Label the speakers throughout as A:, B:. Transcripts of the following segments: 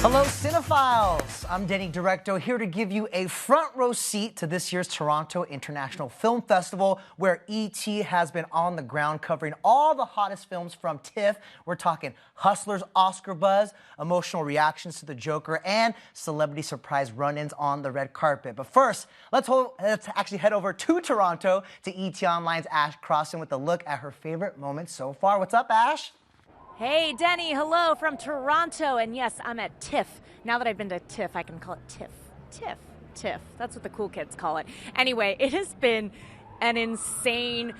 A: Hello, cinephiles. I'm Denny Directo, here to give you a front row seat to this year's Toronto International Film Festival, where E.T. has been on the ground covering all the hottest films from TIFF. We're talking Hustlers Oscar buzz, emotional reactions to the Joker, and celebrity surprise run-ins on the red carpet. But first, let's actually head over to Toronto to E.T. Online's Ash Crossan with a look at her favorite moments so far. What's up, Ash?
B: Hey, Denny, hello from Toronto. And yes, I'm at TIFF. Now that I've been to TIFF, I can call it TIFF. TIFF. That's what the cool kids call it. Anyway, it has been an insane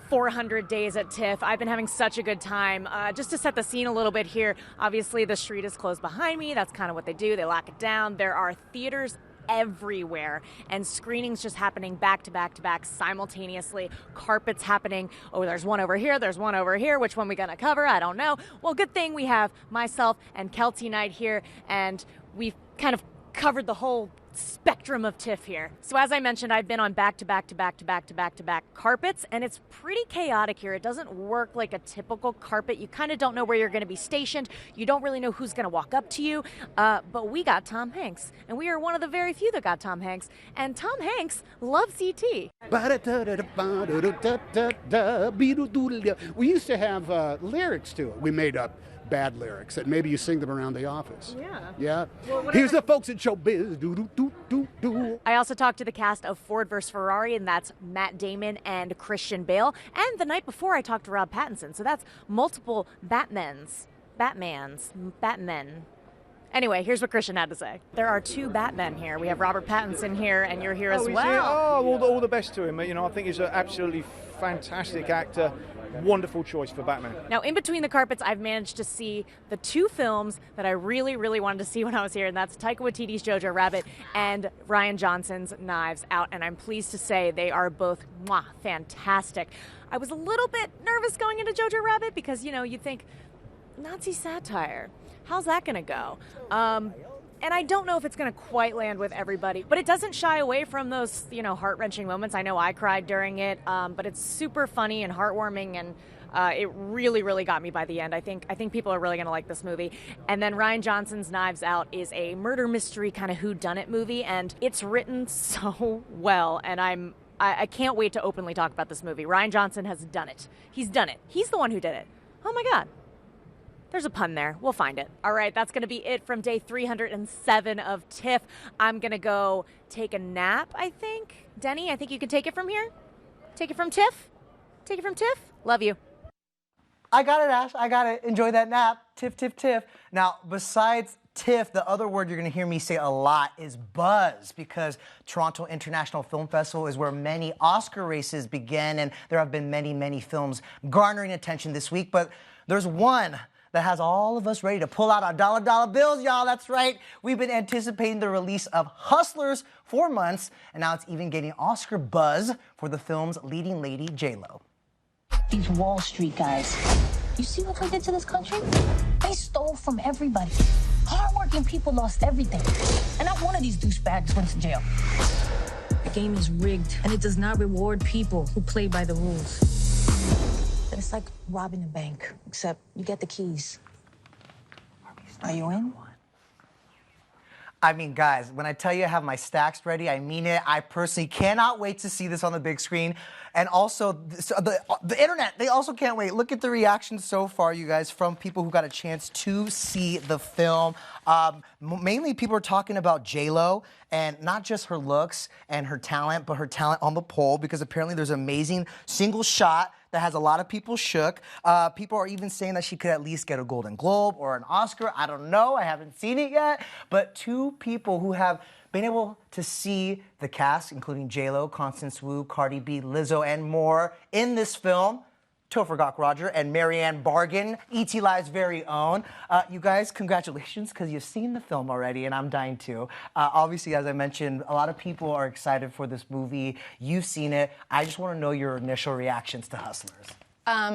B: 400 days at TIFF. I've been having such a good time. Just to set the scene a little bit here, obviously the street is closed behind me. That's kind of what they do. They lock it down. There are theaters everywhere and screenings just happening back to back to back simultaneously. Carpets happening. Oh, there's one over here. There's one over here. Which one we gonna cover? I don't know. Well, good thing we have myself and Kelty Knight here, and we've kind of covered the whole spectrum of TIFF here. So as I mentioned, I've been on back to back to back to back to back to back carpets, and it's pretty chaotic here. It doesn't work like a typical carpet. You kind of don't know where you're going to be stationed. You don't really know who's going to walk up to you. But we got Tom Hanks, and we are one of the very few that got Tom Hanks. And Tom Hanks loves E.T.
C: We used to have lyrics to it. We made up bad lyrics that maybe you sing them around the office. Yeah. Well, here's the folks at Showbiz. Do.
B: I also talked to the cast of Ford vs. Ferrari, and that's Matt Damon and Christian Bale. And the night before, I talked to Rob Pattinson. So that's multiple Batmen. Anyway, here's what Christian had to say. There are two Batmen here. We have Robert Pattinson here, and you're here as well.
D: All the best to him. You know, I think he's an absolutely fantastic actor. Wonderful choice for Batman.
B: Now, in between the carpets, I've managed to see the two films that I really, really wanted to see when I was here, and that's Taika Waititi's Jojo Rabbit and Rian Johnson's Knives Out, and I'm pleased to say they are both fantastic. I was a little bit nervous going into Jojo Rabbit because, you know, you think, Nazi satire, how's that going to go? And I don't know if it's going to quite land with everybody, but it doesn't shy away from those, you know, heart-wrenching moments. I know I cried during it, but it's super funny and heartwarming, and it really, really got me by the end. I think people are really going to like this movie. And then Rian Johnson's Knives Out is a murder mystery kind of whodunit movie, and it's written so well, and I can't wait to openly talk about this movie. Rian Johnson has done it. He's done it. He's the one who did it. Oh my God. There's a pun there. We'll find it. All right, that's going to be it from day 307 of TIFF. I'm going to go take a nap, I think. Denny, I think you can take it from here. Take it from TIFF. Take it from TIFF. Love you.
A: I got it, Ash. I got it. Enjoy that nap. TIFF, TIFF, TIFF. Now, besides TIFF, the other word you're going to hear me say a lot is buzz, because Toronto International Film Festival is where many Oscar races begin, and there have been many, many films garnering attention this week, but there's one that has all of us ready to pull out our dollar bills, y'all. That's right. We've been anticipating the release of Hustlers for months, and now it's even getting Oscar buzz for the film's leading lady, J-Lo.
E: These Wall Street guys, you see what they did to this country? They stole from everybody. Hardworking people lost everything. And not one of these douchebags went to jail.
F: The game is rigged, and it does not reward people who play by the rules.
E: It's like robbing a bank, except you get the keys. Are you in?
A: I mean, guys, when I tell you I have my stacks ready, I mean it. I personally cannot wait to see this on the big screen. And also, the internet, they also can't wait. Look at the reactions so far, you guys, from people who got a chance to see the film. Mainly people are talking about J-Lo, and not just her looks and her talent, but her talent on the pole, because apparently there's an amazing single shot that has a lot of people shook. People are even saying that she could at least get a Golden Globe or an Oscar. I don't know. I haven't seen it yet. But two people who have been able to see the cast, including J-Lo, Constance Wu, Cardi B, Lizzo, and more in this film, Topher Roger and Marianne Bargain, E.T. Live's very own. You guys, congratulations, because you've seen the film already, and I'm dying to. Obviously, as I mentioned, a lot of people are excited for this movie. You've seen it. I just want to know your initial reactions to Hustlers.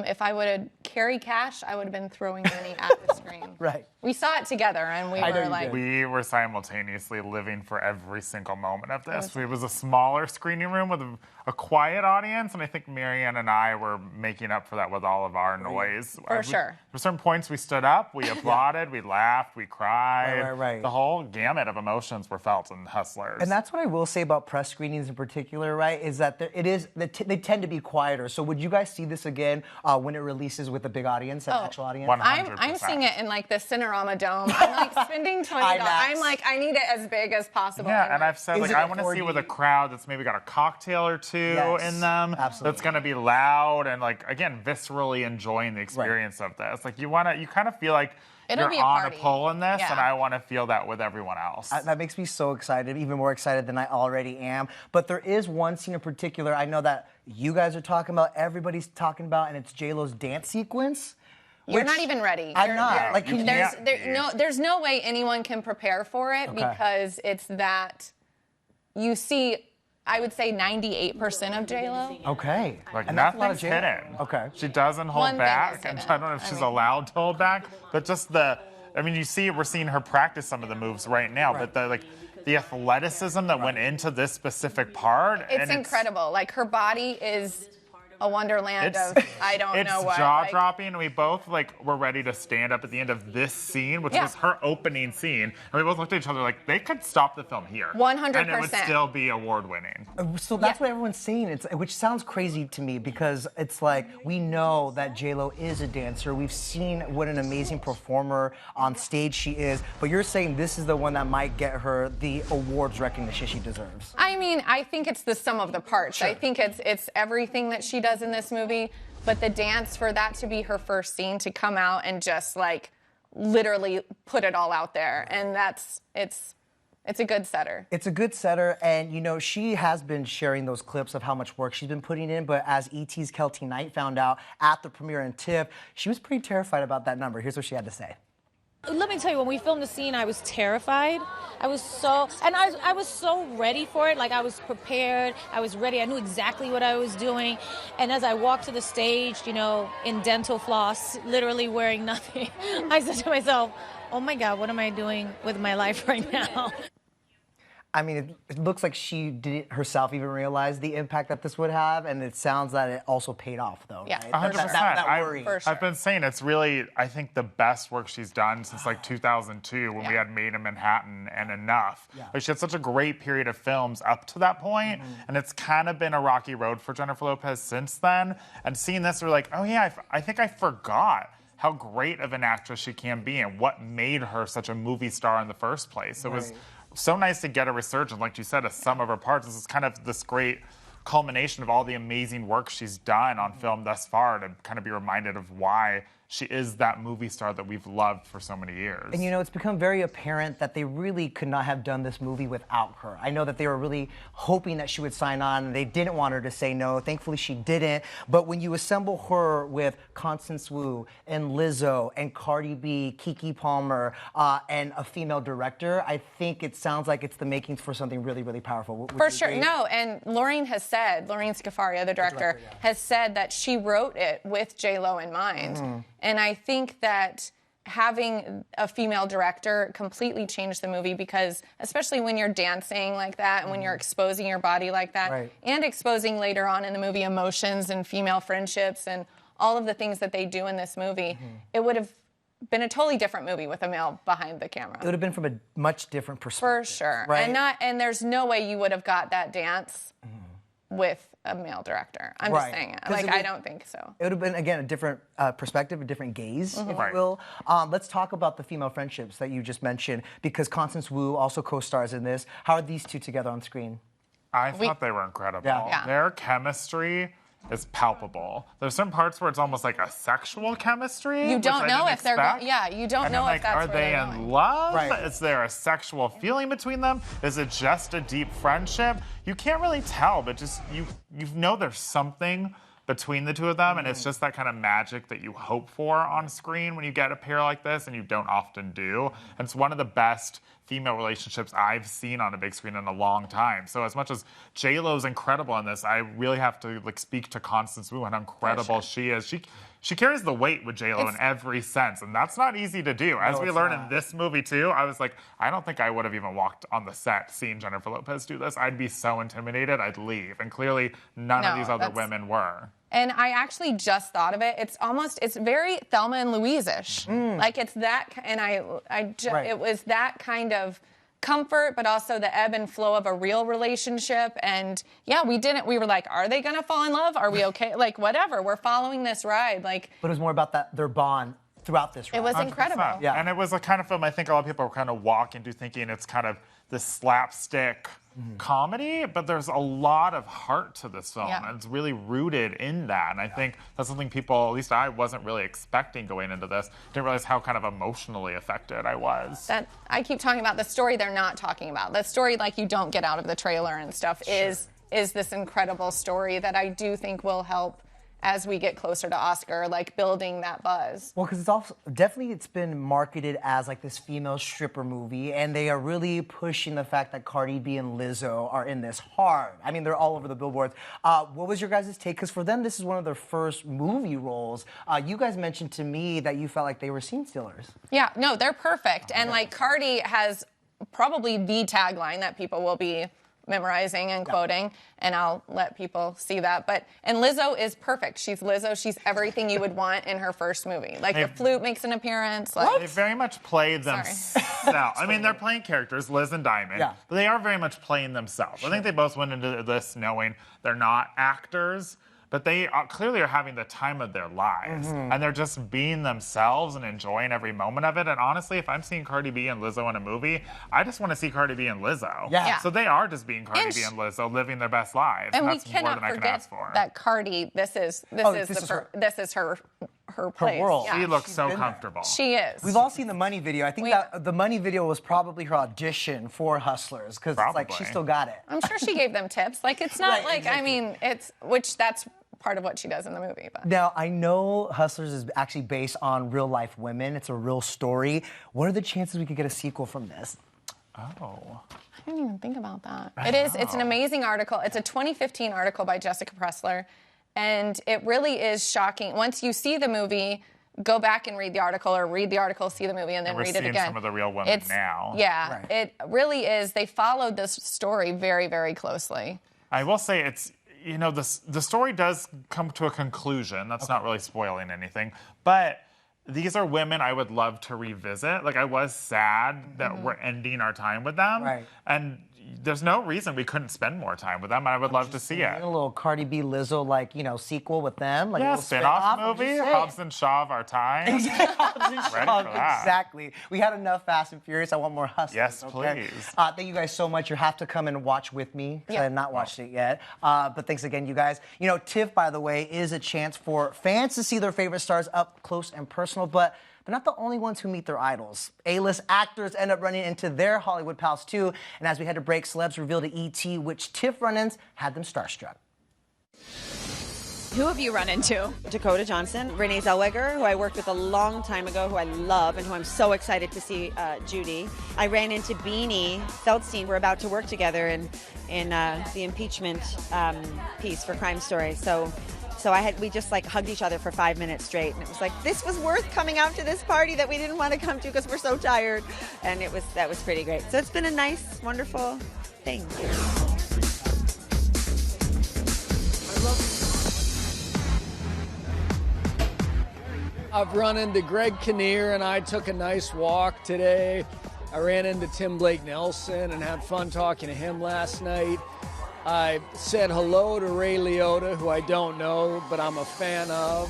G: If I would have carried cash, I would have been throwing money at the screen.
A: Right.
G: We saw it together, and we were like...
H: We were simultaneously living for every single moment of this. It was a smaller screening room with a quiet audience, and I think Marianne and I were making up for that with all of our noise.
G: For sure.
H: At certain points, we stood up, we applauded, we laughed, we cried.
A: Right.
H: The whole gamut of emotions were felt in Hustlers.
A: And that's what I will say about press screenings in particular, right? Is that they tend to be quieter. So would you guys see this again when it releases with a big audience, an actual audience?
H: 100%.
G: I'm seeing it in like the Cinerama Dome. I'm like spending $20. I'm like, I need it as big as possible.
H: Yeah, and I've said,
A: Is
H: like,
A: it
H: I want to see
A: 4D?
H: with a crowd that's maybe got a cocktail or two in them.
A: Absolutely.
H: That's going to be loud and, like, again, viscerally enjoying the experience of this. Like, you kind of feel like
G: It'll
H: you're
G: be a
H: on
G: party.
H: a pull in this,
G: Yeah.
H: and I want to feel that with everyone else.
A: That makes me so excited, even more excited than I already am. But there is one scene in particular I know that you guys are talking about, everybody's talking about, and it's J-Lo's dance sequence.
G: You're not even ready.
A: I'm not. Like,
G: There's no way anyone can prepare for it because it's that you see, I would say 98% of J-Lo.
A: Okay.
H: Like,
A: And that's a lot of
H: nothing's
A: J-Lo.
H: hidden.
A: Okay.
H: She doesn't hold
G: One thing
H: back,
G: is
H: and
G: hidden.
H: I don't know if she's allowed to hold back, but just we're seeing her practice some of the moves right now, but the athleticism that went into this specific part.
G: It's incredible. Like, her body is a wonderland of I don't know what.
H: It's jaw-dropping, and we both were ready to stand up at the end of this scene, which was her opening scene, and we both looked at each other like they could stop the film here.
G: 100%.
H: And it would still be award-winning.
A: So that's what everyone's saying, which sounds crazy to me because it's like we know that J-Lo is a dancer. We've seen what an amazing performer on stage she is, but you're saying this is the one that might get her the awards recognition she deserves.
G: I mean, I think it's the sum of the parts. Sure. I think it's everything that she does in this movie, but the dance, for that to be her first scene, to come out and just literally put it all out there, and it's a good setter.
A: It's a good setter, and she has been sharing those clips of how much work she's been putting in, but as E.T.'s Kelty Knight found out at the premiere in TIFF, she was pretty terrified about that number. Here's what she had to say.
F: Let me tell you, when we filmed the scene, I was terrified. I was so ready for it. Like, I was prepared. I was ready. I knew exactly what I was doing. And as I walked to the stage, in dental floss, literally wearing nothing, I said to myself, oh my God, what am I doing with my life right now?
A: I mean, it looks like she didn't herself even realize the impact that this would have, and it sounds that it also paid off, though.
G: Yeah,
A: right?
H: 100%.
A: That worry.
G: For sure.
H: I've been saying it's really, I think, the best work she's done since 2002 when we had Made in Manhattan and Enough.
A: Yeah.
H: Like, she had such a great period of films up to that point, and it's kind of been a rocky road for Jennifer Lopez since then. And seeing this, we're like, oh yeah, I think I forgot how great of an actress she can be and what made her such a movie star in the first place. It was so nice to get a resurgence, like you said, of some of her parts. This is kind of this great culmination of all the amazing work she's done on film thus far, to kind of be reminded of why she is that movie star that we've loved for so many years.
A: And it's become very apparent that they really could not have done this movie without her. I know that they were really hoping that she would sign on, and they didn't want her to say no. Thankfully, she didn't. But when you assemble her with Constance Wu and Lizzo and Cardi B, Keke Palmer, and a female director, I think it sounds like it's the makings for something really, really powerful. Would
G: For
A: you
G: sure.
A: agree?
G: No, and Lorraine Scafaria, the director, has said that she wrote it with J-Lo in mind. And I think that having a female director completely changed the movie, because especially when you're dancing like that and when you're exposing your body like that, and exposing later on in the movie emotions and female friendships and all of the things that they do in this movie, it would have been a totally different movie with a male behind the camera.
A: It would have been from a much different perspective.
G: For sure.
A: Right?
G: And there's no way you would have got that dance with a male director. I'm just saying it. I don't think so.
A: It would have been, again, a different perspective, a different gaze, if you
H: Right.
A: will. Let's talk about the female friendships that you just mentioned, because Constance Wu also co-stars in this. How are these two together on screen?
H: I thought they were incredible.
A: Yeah.
H: Their chemistry is palpable. There's some parts where it's almost like a sexual chemistry.
G: You don't
H: which I
G: know
H: didn't
G: if they're
H: expect.
G: you don't
H: And
G: know
H: I'm
G: if that's
H: are
G: where
H: they
G: they're
H: in
G: going.
H: love?
A: Right.
H: Is there a sexual feeling between them? Is it just a deep friendship? You can't really tell, but just you know there's something between the two of them, and it's just that kind of magic that you hope for on screen when you get a pair like this, and you don't often do. And it's one of the best female relationships I've seen on a big screen in a long time. So as much as J-Lo's incredible in this, I really have to speak to Constance Wu and how incredible she is. she carries the weight with J-Lo in every sense, and that's not easy to do. As we learn in this movie, too, I was like, I don't think I would have even walked on the set seeing Jennifer Lopez do this. I'd be so intimidated, I'd leave. And clearly, none of these other women were.
G: And I actually just thought of it. It's very Thelma and Louise-ish. Like, it's that, and it was that kind of comfort, but also the ebb and flow of a real relationship. And yeah, we were like, are they gonna fall in love? Are we okay? Like, whatever, we're following this ride. Like,
A: but it was more about their bond throughout this ride.
G: It was incredible.
H: Yeah. And it was a kind of film I think a lot of people were kind of walking to thinking it's kind of this slapstick comedy, but there's a lot of heart to this film, and it's really rooted in that. And I think that's something people, at least I wasn't really expecting going into this. Didn't realize how kind of emotionally affected I was.
G: That I keep talking about the story they're not talking about. The story, like, you don't get out of the trailer and stuff, is this incredible story that I do think will help as we get closer to Oscar, like, building that buzz.
A: Well, because it's also definitely it's been marketed as like this female stripper movie, and they are really pushing the fact that Cardi B and Lizzo are in this hard. I mean, they're all over the billboards. What was your guys' take? Because for them, this is one of their first movie roles. You guys mentioned to me that you felt like they were scene stealers.
G: Yeah, no, they're perfect. And like, Cardi has probably the tagline that people will be memorizing and quoting, and I'll let people see that. And Lizzo is perfect. She's Lizzo. She's everything you would want in her first movie. Like, the flute makes an appearance. Like,
H: they very much played themselves. I mean, they're playing characters, Liz and Diamond, but they are very much playing themselves. I think they both went into this knowing they're not actors, but they clearly are having the time of their lives. And they're just being themselves and enjoying every moment of it. And honestly, if I'm seeing Cardi B and Lizzo in a movie, I just want to see Cardi B and Lizzo.
A: Yeah.
H: So they are just being Cardi B and Lizzo, living their best lives.
G: And
H: that's
G: we cannot
H: more than I can
G: forget
H: ask for.
G: that Cardi, this is her place.
A: world.
H: She looks so comfortable.
G: She is.
A: We've all seen the Money video. I think that the Money video was probably her audition for Hustlers, because it's like she still got it.
G: I'm sure she gave them tips. Like, it's not I mean, that's part of what she does in the movie. But.
A: Now, I know Hustlers is actually based on real-life women. It's a real story. What are the chances we could get a sequel from this?
H: Oh.
G: I didn't even think about that. It's an amazing article. It's a 2015 article by Jessica Pressler, and it really is shocking. Once you see the movie, go back and read the article, or read the article, see the movie, and then read it again.
H: We're seeing some of the real women now.
G: Yeah, it really is. They followed this story very, very closely.
H: I will say it's, you know, the story does come to a conclusion. That's not really spoiling anything. But these are women I would love to revisit. Like, I was sad that we're ending our time with them.
A: Right.
H: And there's no reason we couldn't spend more time with them. I would love to see it.
A: A little Cardi B, Lizzo, like, you know, sequel with them. Like,
H: Yeah,
A: a
H: spin-off movie. Hobbs and Shaw of our time. Ready for that.
A: Exactly. We had enough Fast and Furious. I want more Hustlers.
H: Yes,
A: okay?
H: please.
A: Thank you guys so much. You have to come and watch with me, because I have not watched it yet. But thanks again, you guys. You know, TIFF, by the way, is a chance for fans to see their favorite stars up close and personal, but they're not the only ones who meet their idols. A-list actors end up running into their Hollywood pals, too. And as we had to break, celebs revealed to ET which TIFF run-ins had them starstruck.
I: Who have you run into? Dakota Johnson, Renee Zellweger, who I worked with a long time ago, who I love and who I'm so excited to see, Judy. I ran into Beanie Feldstein. We're about to work together in the impeachment piece for Crime Story. So we just like hugged each other for 5 minutes straight, and it was like, this was worth coming out to this party that we didn't want to come to because we're so tired, and that was pretty great. So it's been a nice, wonderful thing.
J: I've run into Greg Kinnear, and I took a nice walk today. I ran into Tim Blake Nelson and had fun talking to him last night. I said hello to Ray Liotta, who I don't know, but I'm a fan of.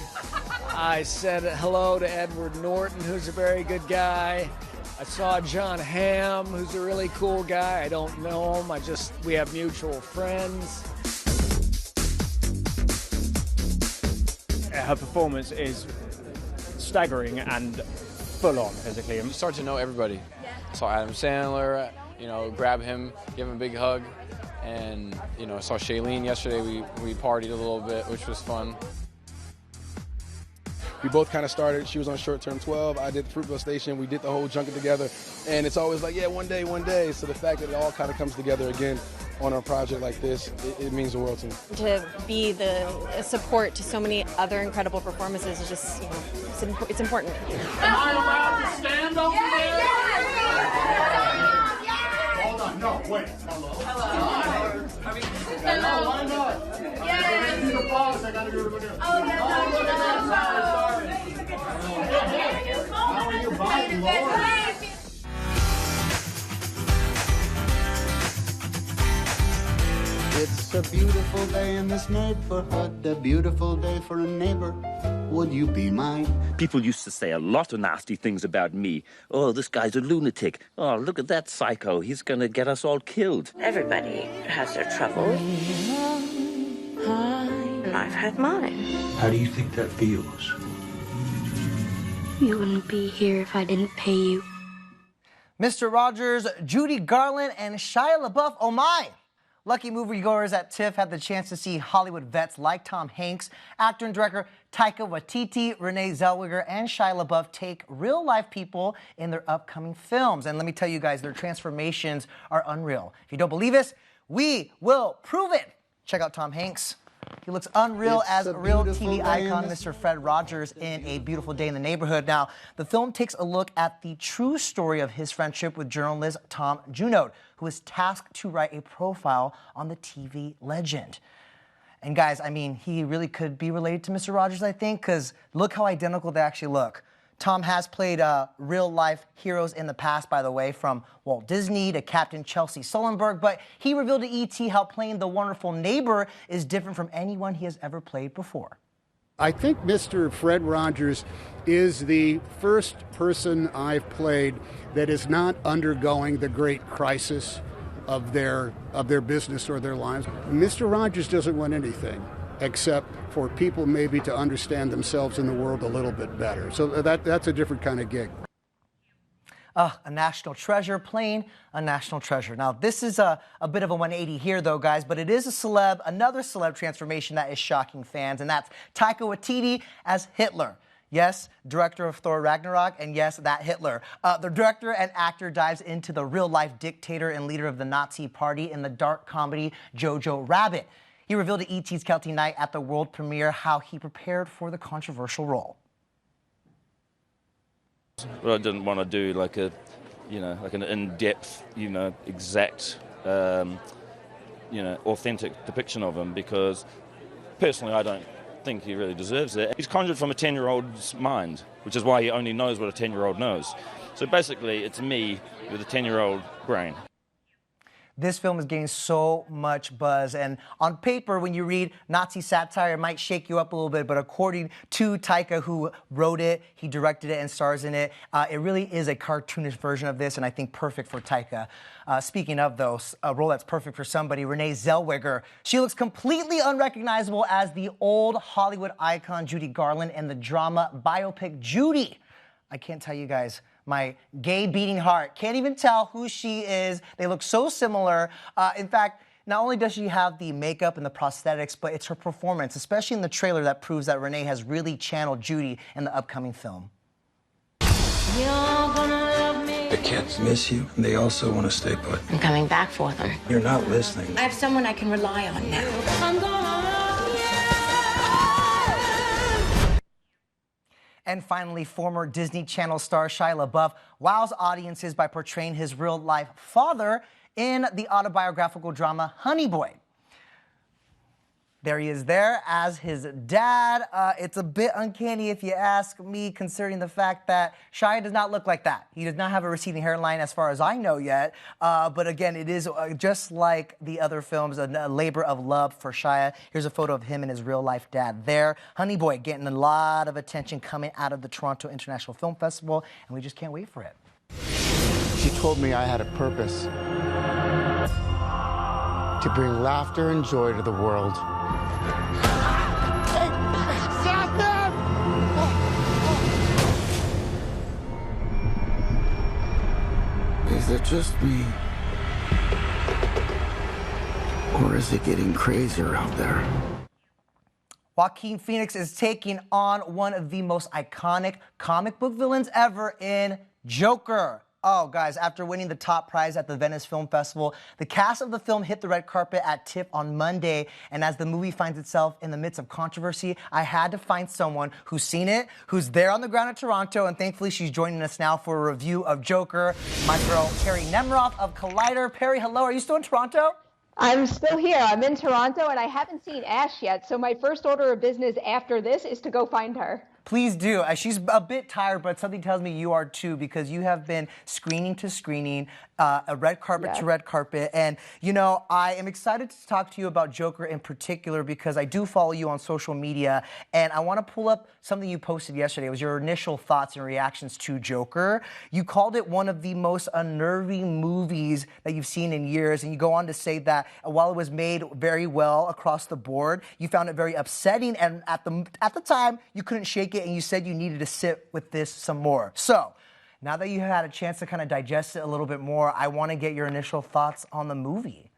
J: I said hello to Edward Norton, who's a very good guy. I saw John Hamm, who's a really cool guy. I don't know him. We have mutual friends.
K: Her performance is staggering and full on physically.
L: You start to know everybody. Saw Adam Sandler, grab him, give him a big hug. And, I saw Shailene yesterday. We partied a little bit, which was fun.
M: We both kind of started. She was on Short Term 12. I did Fruitvale Station. We did the whole junket together. And it's always like, yeah, one day. So the fact that it all kind of comes together again on a project like this, it means the world to me.
I: To be the support to so many other incredible performances is just, you know, it's important.
C: Am I allowed to stand over there? Hold on, no, wait. Hello. Hello, why not? I need to pause, I gotta do it again. Oh, yeah, sorry. How are you, Lord?
N: It's a beautiful day in this neighborhood, a beautiful day for a neighbor. Would you be mine?
O: People used to say a lot of nasty things about me. Oh, this guy's a lunatic. Oh, look at that psycho. He's going to get us all killed.
P: Everybody has their troubles. And I've had mine.
N: How do you think that feels?
E: You wouldn't be here if I didn't pay you.
A: Mr. Rogers, Judy Garland, and Shia Labeouf, oh my! Lucky moviegoers at TIFF had the chance to see Hollywood vets like Tom Hanks, actor and director Taika Waititi, Renee Zellweger, and Shia LaBeouf take real-life people in their upcoming films. And let me tell you guys, their transformations are unreal. If you don't believe us, we will prove it. Check out Tom Hanks. He looks unreal as a real TV icon, Mr. Fred Rogers, in A Beautiful Day in the Neighborhood. Now, the film takes a look at the true story of his friendship with journalist Tom Junod, who was tasked to write a profile on the TV legend. And guys, I mean, he really could be related to Mr. Rogers, I think, because look how identical they actually look. Tom has played real-life heroes in the past, by the way, from Walt Disney to Captain Chelsea Sullenberg, but he revealed to E.T. how playing the wonderful neighbor is different from anyone he has ever played before.
C: I think Mr. Fred Rogers is the first person I've played that is not undergoing the great crisis of their business or their lives. Mr. Rogers doesn't want anything except for people maybe to understand themselves in the world a little bit better. So that's a different kind of gig.
A: A national treasure playing a national treasure. Now, this is a bit of a 180 here, though, guys, but it is another celeb transformation that is shocking fans, and that's Taika Waititi as Hitler. Yes, director of Thor Ragnarok, and yes, that Hitler. The director and actor dives into the real-life dictator and leader of the Nazi Party in the dark comedy Jojo Rabbit. He revealed to E.T.'s Kelty Night at the world premiere how he prepared for the controversial role.
O: Well, I didn't want to do like an in-depth, exact, authentic depiction of him, because personally I don't think he really deserves it. He's conjured from a 10-year-old's mind, which is why he only knows what a 10-year-old knows. So basically, it's me with a 10-year-old brain.
A: This film is getting so much buzz, and on paper, when you read Nazi satire, it might shake you up a little bit, but according to Taika, who wrote it, he directed it and stars in it, it really is a cartoonish version of this, and I think perfect for Taika. Speaking of those, a role that's perfect for somebody, Renee Zellweger. She looks completely unrecognizable as the old Hollywood icon Judy Garland in the drama biopic Judy. I can't tell you guys, my gay beating heart can't even tell who she is. They look so similar. In fact, not only does she have the makeup and the prosthetics, but it's her performance, especially in the trailer, that proves that Renee has really channeled Judy in the upcoming film.
N: The kids miss you, and they also want to stay put.
E: I'm coming back for them.
N: You're not listening.
E: I have someone I can rely on now.
A: And finally, former Disney Channel star Shia LaBeouf wows audiences by portraying his real-life father in the autobiographical drama Honey Boy. There he is there as his dad. It's a bit uncanny if you ask me, considering the fact that Shia does not look like that. He does not have a receding hairline as far as I know yet. But again, it is just like the other films, a labor of love for Shia. Here's a photo of him and his real-life dad there. Honey Boy getting a lot of attention coming out of the Toronto International Film Festival, and we just can't wait for it.
N: She told me I had a purpose. To bring laughter and joy to the world. Hey, stop them! Is it just me? Or is it getting crazier out there?
A: Joaquin Phoenix is taking on one of the most iconic comic book villains ever in Joker. Oh, guys, after winning the top prize at the Venice Film Festival, the cast of the film hit the red carpet at TIFF on Monday. And as the movie finds itself in the midst of controversy, I had to find someone who's seen it, who's there on the ground in Toronto, and thankfully she's joining us now for a review of Joker, my girl, Perry Nemiroff of Collider. Perry, hello. Are you still in Toronto?
Q: I'm still here. I'm in Toronto, and I haven't seen Ash yet, so my first order of business after this is to go find her.
A: Please do. She's a bit tired, but something tells me you are too, because you have been screening to screening, a red carpet to red carpet. And, you know, I am excited to talk to you about Joker in particular because I do follow you on social media. And I want to pull up something you posted yesterday. It was your initial thoughts and reactions to Joker. You called it one of the most unnerving movies that you've seen in years. And you go on to say that while it was made very well across the board, you found it very upsetting. And at the time, you couldn't shake it. And you said you needed to sit with this some more. So, now that you had a chance to kind of digest it a little bit more, I want to get your initial thoughts on the movie.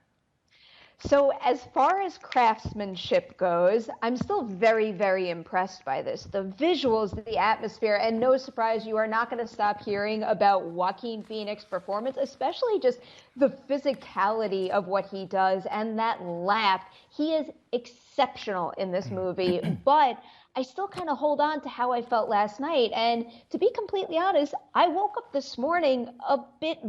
Q: So as far as craftsmanship goes, I'm still very, very impressed by this. The visuals, the atmosphere, and no surprise, you are not going to stop hearing about Joaquin Phoenix's performance, especially just the physicality of what he does and that laugh. He is exceptional in this movie, but I still kind of hold on to how I felt last night. And to be completely honest, I woke up this morning a bit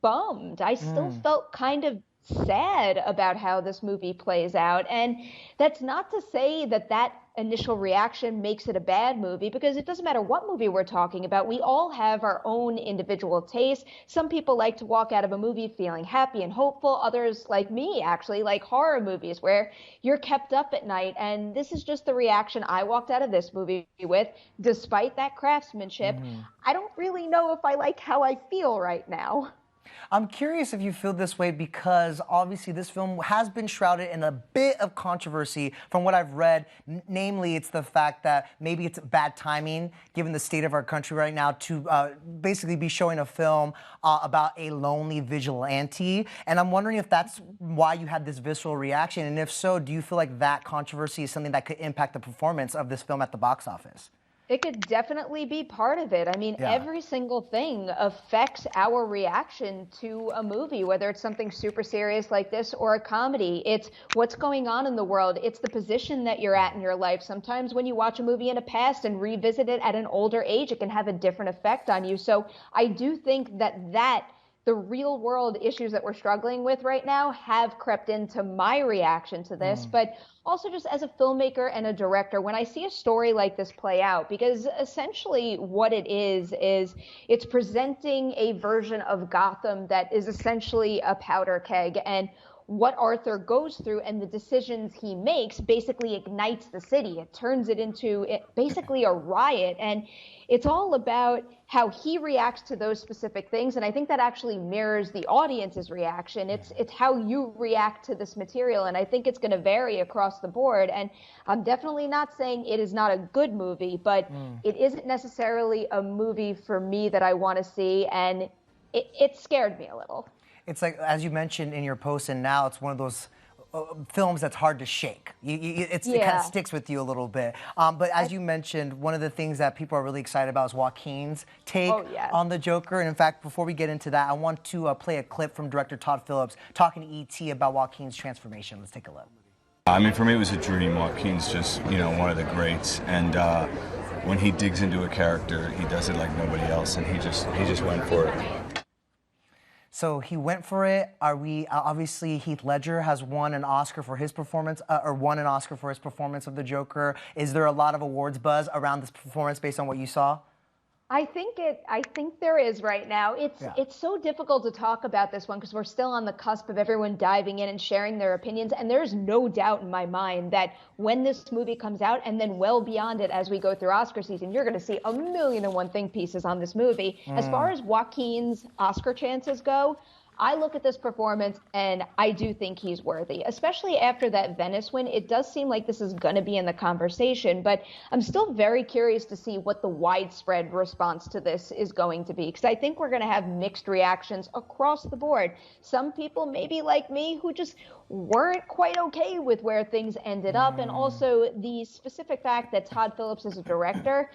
Q: bummed. I still felt kind of sad about how this movie plays out. And that's not to say that that initial reaction makes it a bad movie, because it doesn't matter what movie we're talking about. We all have our own individual tastes. Some people like to walk out of a movie feeling happy and hopeful. Others, like me, actually like horror movies where you're kept up at night. And this is just the reaction I walked out of this movie with. Despite that craftsmanship, I don't really know if I like how I feel right now.
A: I'm curious if you feel this way because obviously this film has been shrouded in a bit of controversy from what I've read. Namely, it's the fact that maybe it's bad timing, given the state of our country right now, to basically be showing a film about a lonely vigilante. And I'm wondering if that's why you had this visceral reaction. And if so, do you feel like that controversy is something that could impact the performance of this film at the box office?
Q: It could definitely be part of it. I mean, every single thing affects our reaction to a movie, whether it's something super serious like this or a comedy. It's what's going on in the world. It's the position that you're at in your life. Sometimes when you watch a movie in the past and revisit it at an older age, it can have a different effect on you. So I do think that the real world issues that we're struggling with right now have crept into my reaction to this, but also just as a filmmaker and a director, when I see a story like this play out, because essentially what it is it's presenting a version of Gotham that is essentially a powder keg, and what Arthur goes through and the decisions he makes basically ignites the city. It turns it into basically a riot, and it's all about how he reacts to those specific things, and I think that actually mirrors the audience's reaction. It's how you react to this material, and I think it's going to vary across the board. And I'm definitely not saying it is not a good movie, but it isn't necessarily a movie for me that I want to see, and it scared me a little.
A: It's like, as you mentioned in your post, and now it's one of those films that's hard to shake. It kind of sticks with you a little bit. But as you mentioned, one of the things that people are really excited about is Joaquin's take on the Joker. And in fact, before we get into that, I want to play a clip from director Todd Phillips talking to E.T. about Joaquin's transformation. Let's take a look.
R: I mean, for me, it was a dream. Joaquin's just, you know, one of the greats. And when he digs into a character, he does it like nobody else. And he just went for it.
A: So he went for it. Obviously Heath Ledger has won an Oscar for his performance, won an Oscar for his performance of the Joker. Is there a lot of awards buzz around this performance based on what you saw?
Q: I think there is right now. It's so difficult to talk about this one because we're still on the cusp of everyone diving in and sharing their opinions. And there's no doubt in my mind that when this movie comes out and then well beyond it as we go through Oscar season, you're going to see a million and one think pieces on this movie. As far as Joaquin's Oscar chances go, I look at this performance and I do think he's worthy, especially after that Venice win. It does seem like this is going to be in the conversation, but I'm still very curious to see what the widespread response to this is going to be, because I think we're going to have mixed reactions across the board. Some people, maybe like me, who just weren't quite okay with where things ended up, and also the specific fact that Todd Phillips is a director.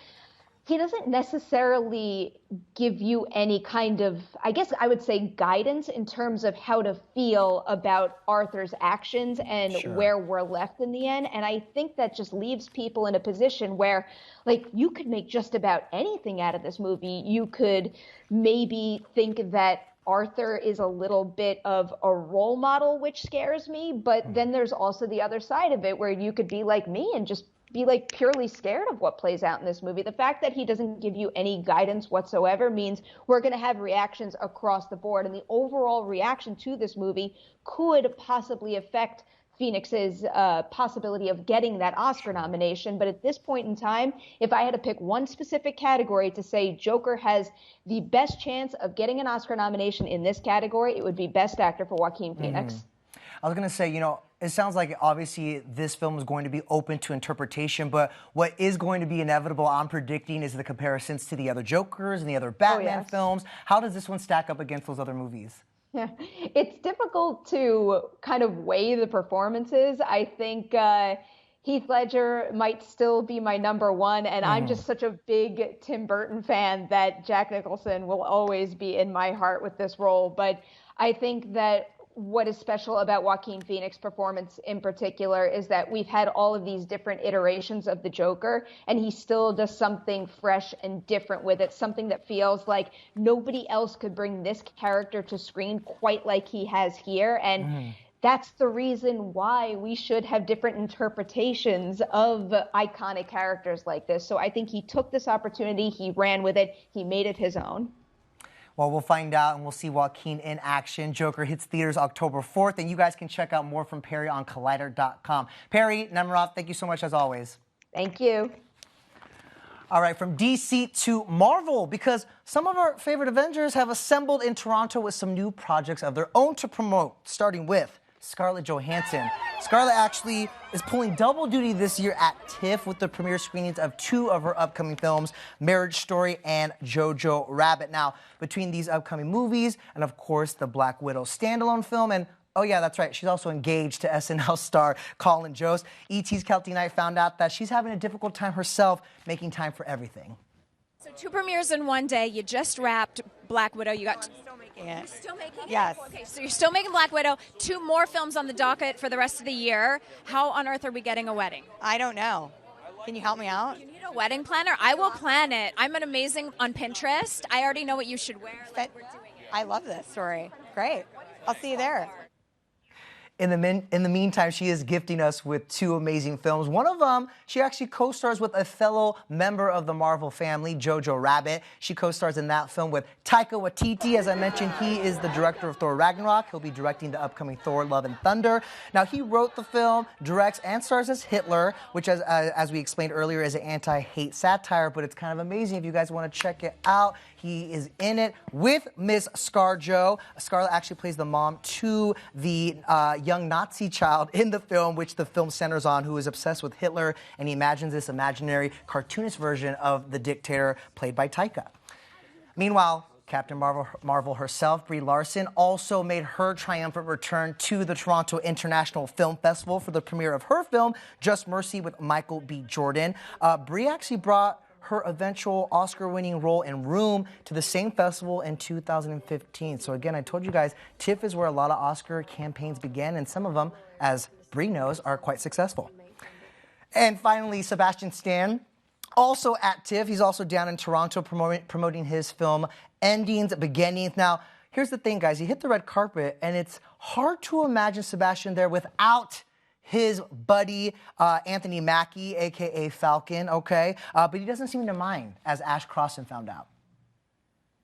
Q: he doesn't necessarily give you any kind of, I guess I would say, guidance in terms of how to feel about Arthur's actions and where we're left in the end. And I think that just leaves people in a position where, like, you could make just about anything out of this movie. You could maybe think that Arthur is a little bit of a role model, which scares me. But then there's also the other side of it where you could be like me and just be like purely scared of what plays out in this movie. The fact that he doesn't give you any guidance whatsoever means we're going to have reactions across the board. And the overall reaction to this movie could possibly affect Phoenix's possibility of getting that Oscar nomination. But at this point in time, if I had to pick one specific category to say Joker has the best chance of getting an Oscar nomination in this category, it would be Best Actor for Joaquin Phoenix.
A: I was going to say, you know, it sounds like obviously this film is going to be open to interpretation, but what is going to be inevitable, I'm predicting, is the comparisons to the other Jokers and the other Batman films. How does this one stack up against those other movies?
Q: Yeah, it's difficult to kind of weigh the performances. I think Heath Ledger might still be my number one, and I'm just such a big Tim Burton fan that Jack Nicholson will always be in my heart with this role. But I think that what is special about Joaquin Phoenix's performance in particular is that we've had all of these different iterations of the Joker, and he still does something fresh and different with it, something that feels like nobody else could bring this character to screen quite like he has here. And that's the reason why we should have different interpretations of iconic characters like this. So I think he took this opportunity, he ran with it, he made it his own.
A: Well, we'll find out, and we'll see Joaquin in action. Joker hits theaters October 4th, and you guys can check out more from Perry on Collider.com. Perry, Nemiroff, thank you so much as always.
Q: Thank you.
A: All right, from DC to Marvel, because some of our favorite Avengers have assembled in Toronto with some new projects of their own to promote, starting with Scarlett Johansson. Scarlett actually is pulling double duty this year at TIFF with the premiere screenings of two of her upcoming films, Marriage Story and Jojo Rabbit. Now, between these upcoming movies and, of course, the Black Widow standalone film, and oh yeah, that's right, she's also engaged to SNL star Colin Jost, E.T.'s Kelty Knight found out that she's having a difficult time herself making time for everything.
S: So 2 premieres in one day. You just wrapped Black Widow. You got...
T: Yes.
S: You're still making it?
T: Yes.
S: Okay, so you're still making Black Widow. 2 more films on the docket for the rest of the year. How on earth are we getting a wedding?
T: I don't know. Can you help me out?
S: You need a wedding planner? I will plan it. I'm an amazing on Pinterest. I already know what you should wear. Like, we're doing it.
T: I love this story. Great. I'll see you there.
A: In the meantime, she is gifting us with 2 amazing films. One of them, she actually co-stars with a fellow member of the Marvel family, Jojo Rabbit. She co-stars in that film with Taika Waititi. As I mentioned, he is the director of Thor Ragnarok. He'll be directing the upcoming Thor Love and Thunder. Now, he wrote the film, directs, and stars as Hitler, which, as we explained earlier, is an anti-hate satire, but it's kind of amazing if you guys want to check it out. He is in it with Miss ScarJo. Scarlett actually plays the mom to the young Nazi child in the film, which the film centers on, who is obsessed with Hitler, and he imagines this imaginary cartoonist version of the dictator played by Taika. Meanwhile, Captain Marvel herself, Brie Larson, also made her triumphant return to the Toronto International Film Festival for the premiere of her film, Just Mercy, with Michael B. Jordan. Brie actually brought her eventual Oscar-winning role in Room to the same festival in 2015. So again, I told you guys, TIFF is where a lot of Oscar campaigns began, and some of them, as Brie knows, are quite successful. And finally, Sebastian Stan, also at TIFF. He's also down in Toronto promoting his film Endings, Beginnings. Now, here's the thing, guys. He hit the red carpet, and it's hard to imagine Sebastian there without his buddy, Anthony Mackie, a.k.a. Falcon, okay? But he doesn't seem to mind, as Ash Crossan found out.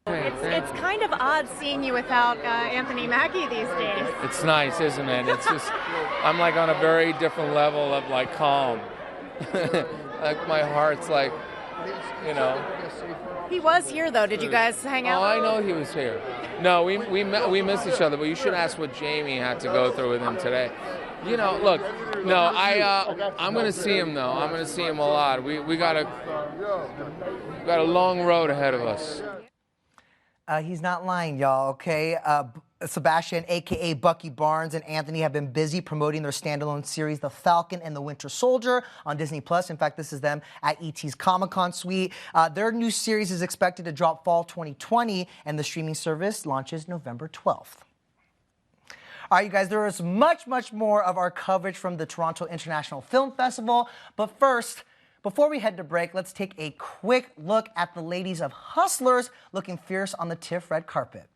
B: It's kind of odd seeing you without Anthony Mackie these days.
U: It's nice, isn't it? It's just, I'm like on a very different level of like calm. Like my heart's like, you know.
B: He was here, though. Did you guys hang out?
U: Oh, I know he was here. No, we missed each other, but you should ask what Jamie had to go through with him today. You know, look, no, I'm going to see him, though. I'm going to see him a lot. We got a long road ahead of us.
A: He's not lying, y'all, okay? Sebastian, a.k.a. Bucky Barnes, and Anthony have been busy promoting their standalone series, The Falcon and the Winter Soldier, on Disney+. In fact, this is them at ET's Comic-Con suite. Their new series is expected to drop fall 2020, and the streaming service launches November 12th. All right, you guys, there is much, much more of our coverage from the Toronto International Film Festival. But first, before we head to break, let's take a quick look at the ladies of Hustlers looking fierce on the TIFF red carpet.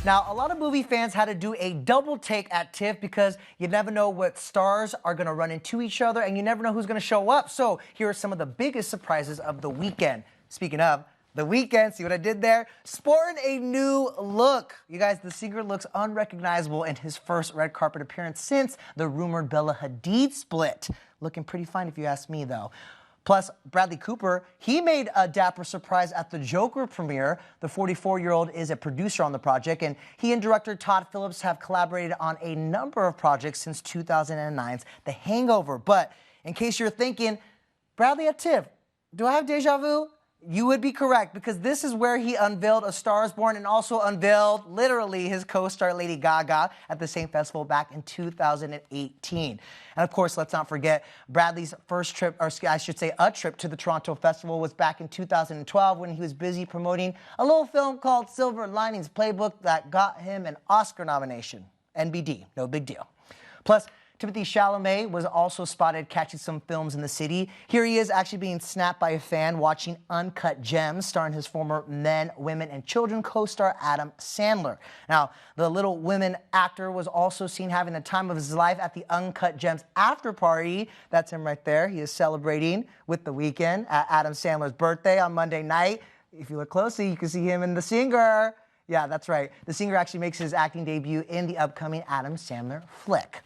A: Now, a lot of movie fans had to do a double take at TIFF because you never know what stars are going to run into each other and you never know who's going to show up. So here are some of the biggest surprises of the weekend. Speaking of the weekend, see what I did there? Sporting a new look. You guys, the singer looks unrecognizable in his first red carpet appearance since the rumored Bella Hadid split. Looking pretty fine if you ask me, though. Plus, Bradley Cooper, he made a dapper surprise at the Joker premiere. The 44-year-old is a producer on the project, and he and director Todd Phillips have collaborated on a number of projects since 2009's The Hangover. But in case you're thinking, Bradley at TIFF, do I have deja vu? You would be correct, because this is where he unveiled A Star is Born and also unveiled, literally, his co-star Lady Gaga at the same festival back in 2018. And of course, let's not forget, Bradley's first trip, or I should say a trip to the Toronto Festival was back in 2012 when he was busy promoting a little film called Silver Linings Playbook that got him an Oscar nomination. NBD, no big deal. Plus, Timothée Chalamet was also spotted catching some films in the city. Here he is actually being snapped by a fan watching Uncut Gems, starring his former Men, Women, and Children co-star Adam Sandler. Now, the Little Women actor was also seen having the time of his life at the Uncut Gems after party. That's him right there. He is celebrating with The Weeknd at Adam Sandler's birthday on Monday night. If you look closely, you can see him in The Singer. Yeah, that's right. The Singer actually makes his acting debut in the upcoming Adam Sandler flick.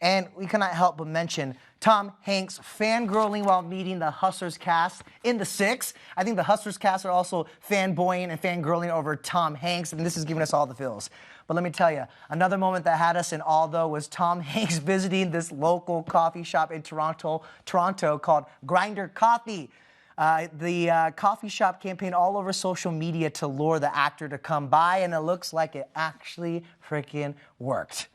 A: And we cannot help but mention Tom Hanks fangirling while meeting the Hustlers cast in The Six. I think the Hustlers cast are also fanboying and fangirling over Tom Hanks, and this is giving us all the feels. But let me tell you, another moment that had us in awe, though, was Tom Hanks visiting this local coffee shop in Toronto called Grinder Coffee. The coffee shop campaigned all over social media to lure the actor to come by, and it looks like it actually freaking worked.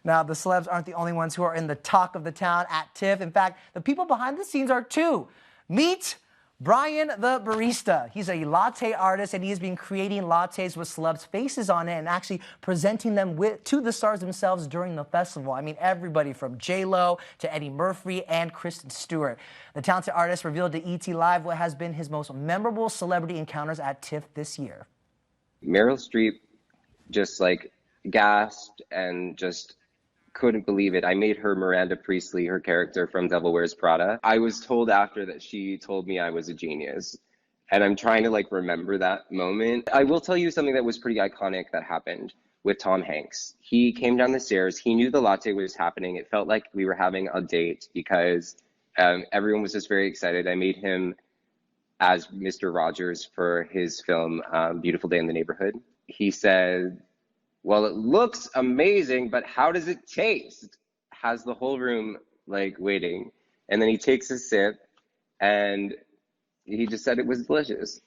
A: Now, the celebs aren't the only ones who are in the talk of the town at TIFF. In fact, the people behind the scenes are too. Meet Brian the barista. He's a latte artist, and he has been creating lattes with celebs' faces on it and actually presenting them to the stars themselves during the festival. I mean, everybody from J-Lo to Eddie Murphy and Kristen Stewart. The talented artist revealed to etlive what has been his most memorable celebrity encounters at TIFF this year.
D: Meryl Streep just gasped and just couldn't believe it. I made her Miranda Priestley, her character from Devil Wears Prada. I was told after that she told me I was a genius. And I'm trying to remember that moment. I will tell you something that was pretty iconic that happened with Tom Hanks. He came down the stairs. He knew the latte was happening. It felt like we were having a date because everyone was just very excited. I made him as Mr. Rogers for his film, Beautiful Day in the Neighborhood. He said, "Well, it looks amazing, but how does it taste?" Has the whole room waiting. And then he takes a sip and he just said it was delicious.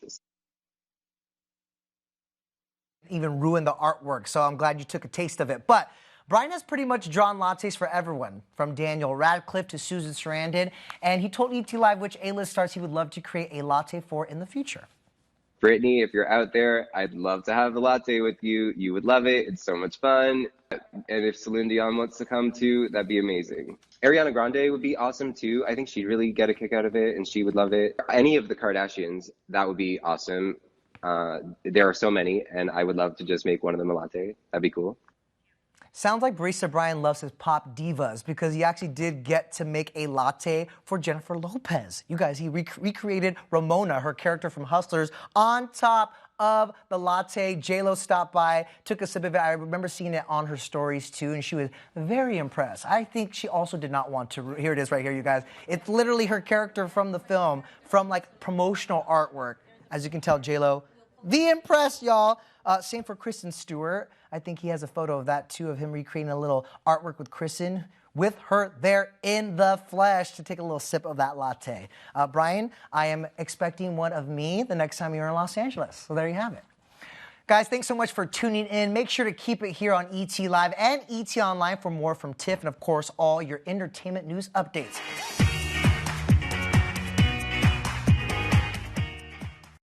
A: Even ruined the artwork, so I'm glad you took a taste of it. But Brian has pretty much drawn lattes for everyone, from Daniel Radcliffe to Susan Sarandon, and he told etlive which A-list stars he would love to create a latte for in the future.
D: Brittany, if you're out there, I'd love to have a latte with you. You would love it. It's so much fun. And if Celine Dion wants to come too, that'd be amazing. Ariana Grande would be awesome too. I think she'd really get a kick out of it and she would love it. Any of the Kardashians, that would be awesome. There are so many, and I would love to just make one of them a latte. That'd be cool.
A: Sounds like Barista Brian loves his pop divas because he actually did get to make a latte for Jennifer Lopez. You guys, he recreated Ramona, her character from Hustlers, on top of the latte. J-Lo stopped by, took a sip of it. I remember seeing it on her stories too, and she was very impressed. I think she also did not want to, here it is right here, you guys. It's literally her character from the film, from like promotional artwork. As you can tell, J-Lo, the impressed, y'all. Same for Kristen Stewart. I think he has a photo of that too, of him recreating a little artwork with Kristen, with her there in the flesh to take a little sip of that latte. Brian, I am expecting one of me the next time you're in Los Angeles. So there you have it. Guys, thanks so much for tuning in. Make sure to keep it here on ET Live and ET Online for more from TIFF and, of course, all your entertainment news updates.